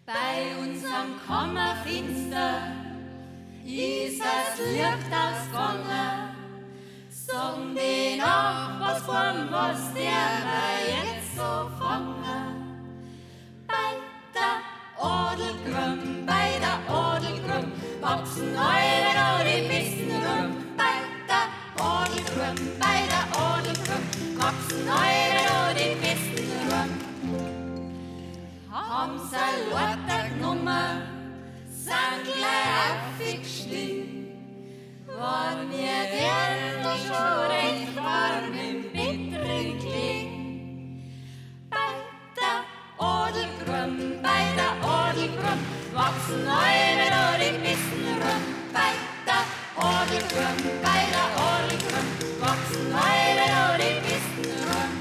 Bei unserem Kammerfinster ist das Licht ausgegangen. Sagen die Nachbarsfrauen, was der wir jetzt so fangen. Bei der Adelgrum wachsen alle noch die besten rum. Bei der Adelgrum wachsen alle noch die besten rum. Haben sie Leute genommen, sind gleich aufgestiegen. Waren wir werden doch schon recht warm im Bett drin gelegen. Bei der Adelgrum wachsen alle noch die besten rum. Bei der Adelgrum wachsen alle noch die besten rum.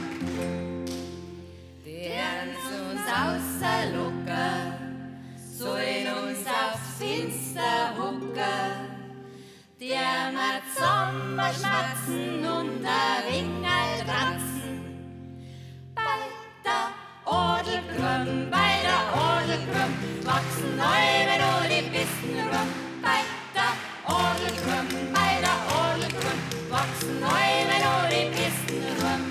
Deren uns rauslocken, sollen uns aufs Fenster hocken. Der wir zusammenschmatzen und ein Wingel tanzen. Bei der Adelgrum wachsen alle noch die besten rum. Bei der Adelgrum wachsen alle noch die besten rum.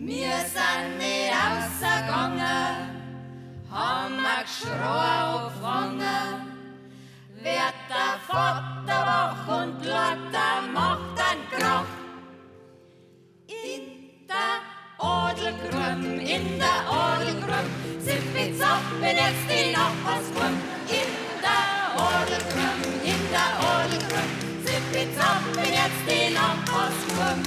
Wir sind nicht rausgegangen, haben ein Geschrei angefangen. Wird der Vater wach und lauter macht ein Krach. In der Adelgrum sind wir zappen jetzt die Nachbarsgrum. In der Adelgrum sind wir zappen jetzt die Nachbarsgrum.